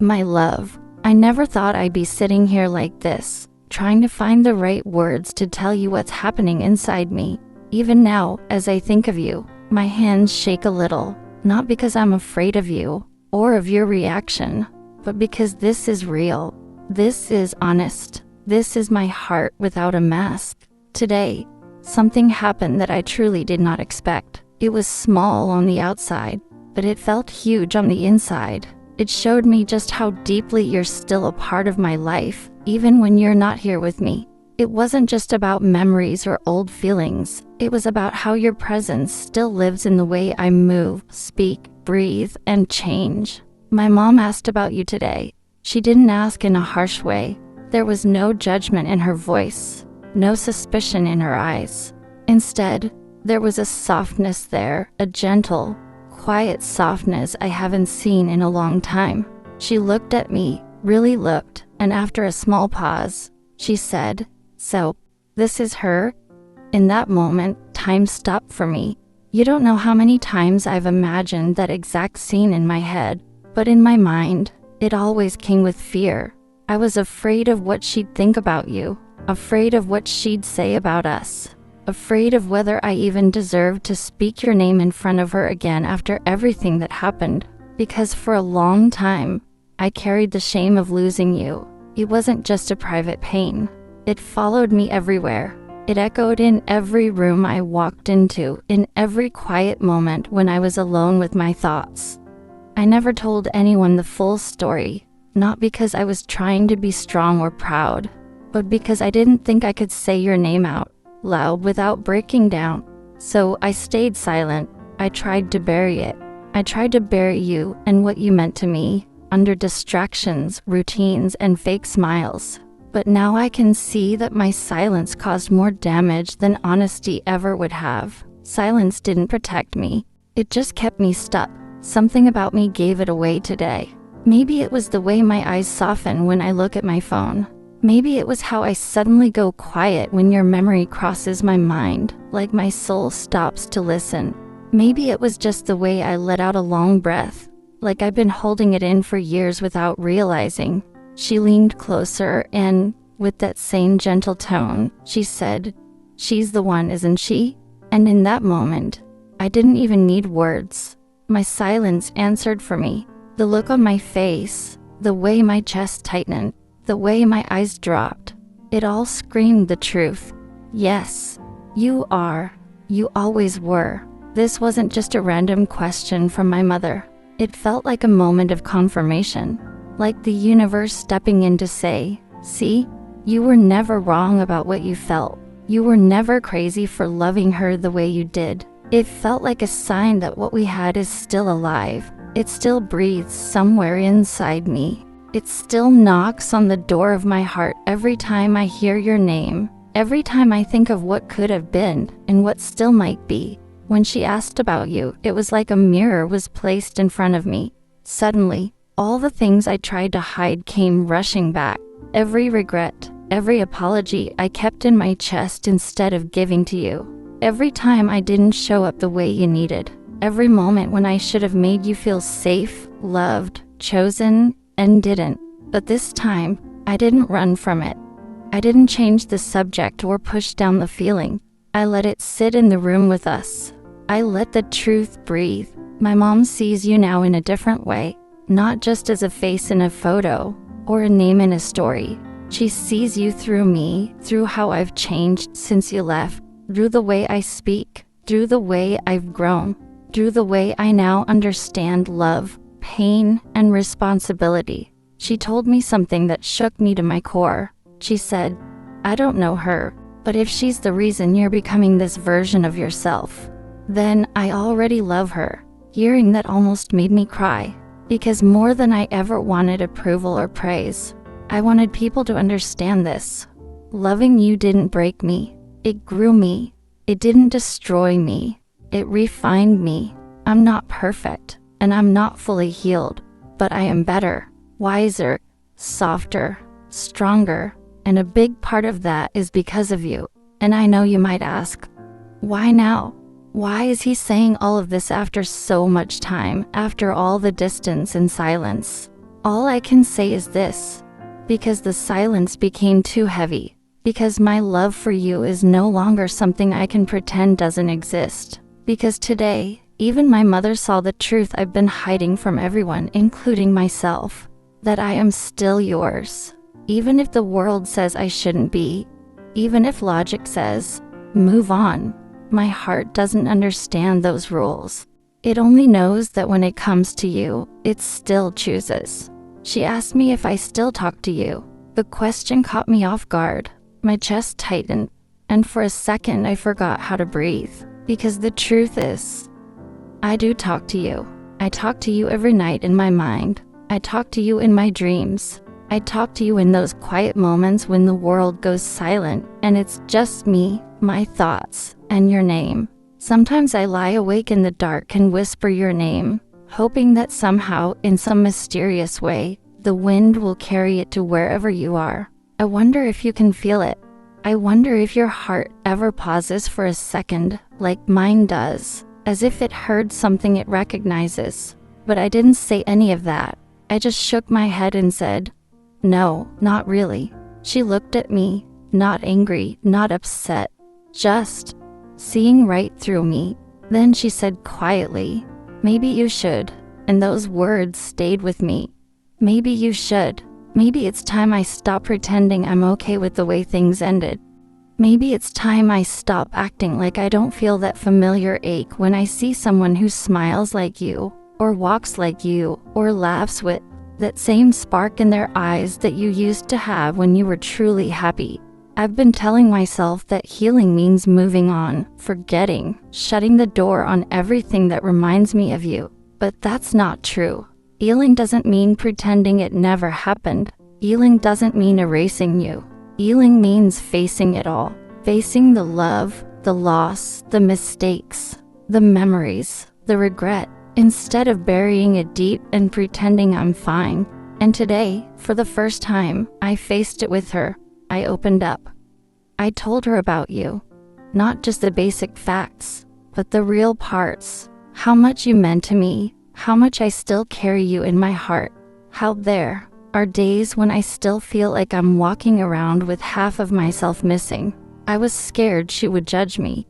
My love, I never thought I'd be sitting here like this, trying to find the right words to tell you what's happening inside me. Even now, as I think of you, my hands shake a little, not because I'm afraid of you, or of your reaction, but because this is real. This is honest. This is my heart without a mask. Today, something happened that I truly did not expect. It was small on the outside, but it felt huge on the inside. It showed me just how deeply you're still a part of my life, even when you're not here with me. It wasn't just about memories or old feelings. It was about how your presence still lives in the way I move, speak, breathe, and change. My mom asked about you today. She didn't ask in a harsh way. There was no judgment in her voice, no suspicion in her eyes. Instead, there was a softness there, a gentle, quiet softness I haven't seen in a long time. She looked at me, really looked, and after a small pause, she said, "So, this is her?" In that moment, time stopped for me. You don't know how many times I've imagined that exact scene in my head, but in my mind, it always came with fear. I was afraid of what she'd think about you, afraid of what she'd say about us, afraid of whether I even deserved to speak your name in front of her again after everything that happened. Because for a long time, I carried the shame of losing you. It wasn't just a private pain. It followed me everywhere. It echoed in every room I walked into, in every quiet moment when I was alone with my thoughts. I never told anyone the full story, not because I was trying to be strong or proud, but because I didn't think I could say your name out loud without breaking down. So I stayed silent. I tried to bury it. I tried to bury you and what you meant to me, under distractions, routines, and fake smiles. But now I can see that my silence caused more damage than honesty ever would have. Silence didn't protect me. It just kept me stuck. Something about me gave it away today. Maybe it was the way my eyes soften when I look at my phone. Maybe it was how I suddenly go quiet when your memory crosses my mind, like my soul stops to listen. Maybe it was just the way I let out a long breath, like I've been holding it in for years without realizing. She leaned closer and, with that same gentle tone, she said, "She's the one, isn't she?" And in that moment, I didn't even need words. My silence answered for me. The look on my face, the way my chest tightened, the way my eyes dropped, it all screamed the truth. Yes, you are. You always were. This wasn't just a random question from my mother. It felt like a moment of confirmation, like the universe stepping in to say, "See, you were never wrong about what you felt. You were never crazy for loving her the way you did." It felt like a sign that what we had is still alive. It still breathes somewhere inside me. It still knocks on the door of my heart every time I hear your name, every time I think of what could have been and what still might be. When she asked about you, it was like a mirror was placed in front of me. Suddenly, all the things I tried to hide came rushing back. Every regret, every apology I kept in my chest instead of giving to you. Every time I didn't show up the way you needed. Every moment when I should have made you feel safe, loved, chosen, and didn't. But this time, I didn't run from it. I didn't change the subject or push down the feeling. I let it sit in the room with us. I let the truth breathe. My mom sees you now in a different way, not just as a face in a photo or a name in a story. She sees you through me, through how I've changed since you left, through the way I speak, through the way I've grown, through the way I now understand love, pain, and responsibility. She told me something that shook me to my core. She said, "I don't know her, but if she's the reason you're becoming this version of yourself, then I already love her." Hearing that almost made me cry, because more than I ever wanted approval or praise, I wanted people to understand this. Loving you didn't break me. It grew me. It didn't destroy me. It refined me. I'm not perfect, and I'm not fully healed, but I am better, wiser, softer, stronger, and a big part of that is because of you. And I know you might ask, why now? Why is he saying all of this after so much time, after all the distance and silence? All I can say is this. Because the silence became too heavy. Because my love for you is no longer something I can pretend doesn't exist. Because today, even my mother saw the truth I've been hiding from everyone, including myself. That I am still yours. Even if the world says I shouldn't be. Even if logic says, move on. My heart doesn't understand those rules. It only knows that when it comes to you, it still chooses. She asked me if I still talk to you. The question caught me off guard. My chest tightened, and for a second I forgot how to breathe. Because the truth is, I do talk to you. I talk to you every night in my mind. I talk to you in my dreams. I talk to you in those quiet moments when the world goes silent and it's just me, my thoughts, and your name. Sometimes I lie awake in the dark and whisper your name, hoping that somehow, in some mysterious way, the wind will carry it to wherever you are. I wonder if you can feel it. I wonder if your heart ever pauses for a second, like mine does, as if it heard something it recognizes. But I didn't say any of that. I just shook my head and said, no, not really. She looked at me, not angry, not upset, just seeing right through me. Then she said quietly, maybe you should. And those words stayed with me. Maybe you should. Maybe it's time I stop pretending I'm okay with the way things ended. Maybe it's time I stop acting like I don't feel that familiar ache when I see someone who smiles like you, or walks like you, or laughs with that same spark in their eyes that you used to have when you were truly happy. I've been telling myself that healing means moving on, forgetting, shutting the door on everything that reminds me of you. But that's not true. Healing doesn't mean pretending it never happened. Healing doesn't mean erasing you. Healing means facing it all. Facing the love, the loss, the mistakes, the memories, the regret, instead of burying it deep and pretending I'm fine. And today, for the first time, I faced it with her. I opened up. I told her about you. Not just the basic facts, but the real parts. How much you meant to me. How much I still carry you in my heart. How there are days when I still feel like I'm walking around with half of myself missing. I was scared she would judge me.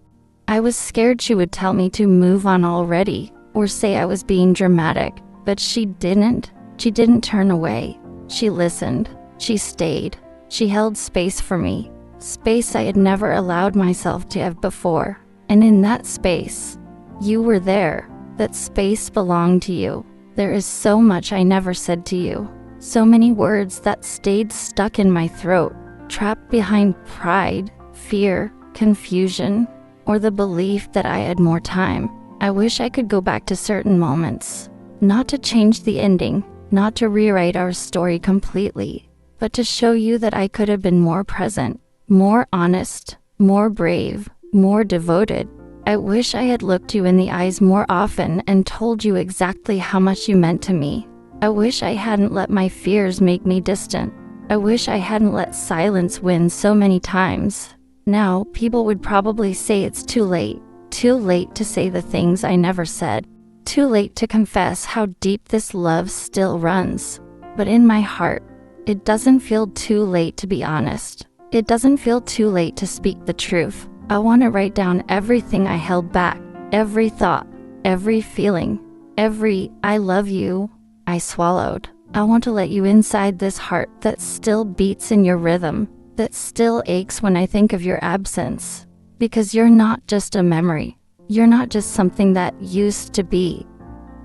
I was scared she would tell me to move on already, or say I was being dramatic. But she didn't. She didn't turn away. She listened. She stayed. She held space for me. Space I had never allowed myself to have before. And in that space, you were there. That space belonged to you. There is so much I never said to you. So many words that stayed stuck in my throat, trapped behind pride, fear, confusion, or the belief that I had more time. I wish I could go back to certain moments. Not to change the ending, not to rewrite our story completely, but to show you that I could have been more present, more honest, more brave, more devoted. I wish I had looked you in the eyes more often and told you exactly how much you meant to me. I wish I hadn't let my fears make me distant. I wish I hadn't let silence win so many times. Now, people would probably say it's too late to say the things I never said. Too late to confess how deep this love still runs. But in my heart, it doesn't feel too late to be honest. It doesn't feel too late to speak the truth. I want to write down everything I held back, every thought, every feeling, every I love you I swallowed. I want to let you inside this heart that still beats in your rhythm, that still aches when I think of your absence. Because you're not just a memory. You're not just something that used to be.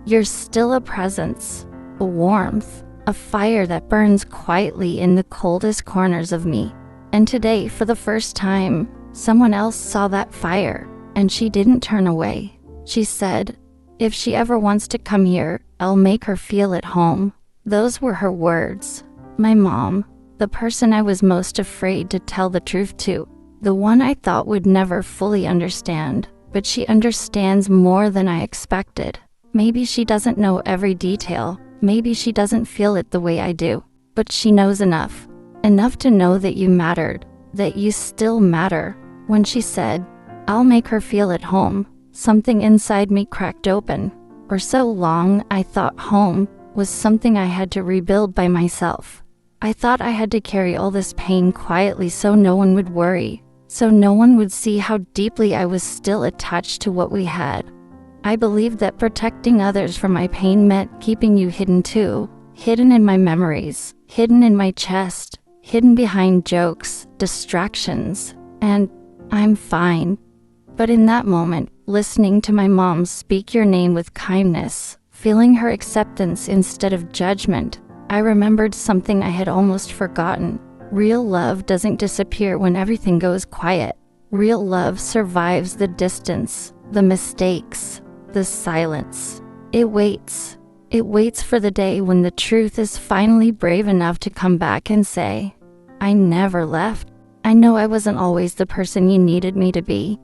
You're still a presence, a warmth, a fire that burns quietly in the coldest corners of me. And today, for the first time, someone else saw that fire, and she didn't turn away. She said, if she ever wants to come here, I'll make her feel at home. Those were her words. My mom, the person I was most afraid to tell the truth to, the one I thought would never fully understand, but she understands more than I expected. Maybe she doesn't know every detail, maybe she doesn't feel it the way I do, but she knows enough. Enough to know that you mattered, that you still matter. When she said, I'll make her feel at home, something inside me cracked open. For so long, I thought home was something I had to rebuild by myself. I thought I had to carry all this pain quietly so no one would worry, so no one would see how deeply I was still attached to what we had. I believed that protecting others from my pain meant keeping you hidden too, hidden in my memories, hidden in my chest, hidden behind jokes, distractions, and I'm fine. But in that moment, listening to my mom speak your name with kindness, feeling her acceptance instead of judgment, I remembered something I had almost forgotten. Real love doesn't disappear when everything goes quiet. Real love survives the distance, the mistakes, the silence. It waits. It waits for the day when the truth is finally brave enough to come back and say, I never left. I know I wasn't always the person you needed me to be.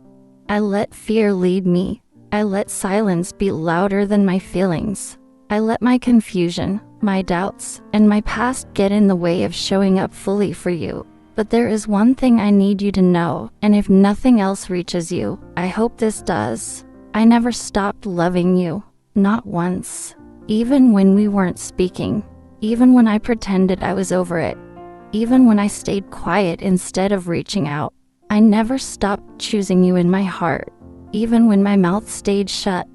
I let fear lead me. I let silence be louder than my feelings. I let my confusion, my doubts, and my past get in the way of showing up fully for you. But there is one thing I need you to know, and if nothing else reaches you, I hope this does. I never stopped loving you. Not once. Even when we weren't speaking. Even when I pretended I was over it. Even when I stayed quiet instead of reaching out. I never stopped choosing you in my heart. Even when my mouth stayed shut.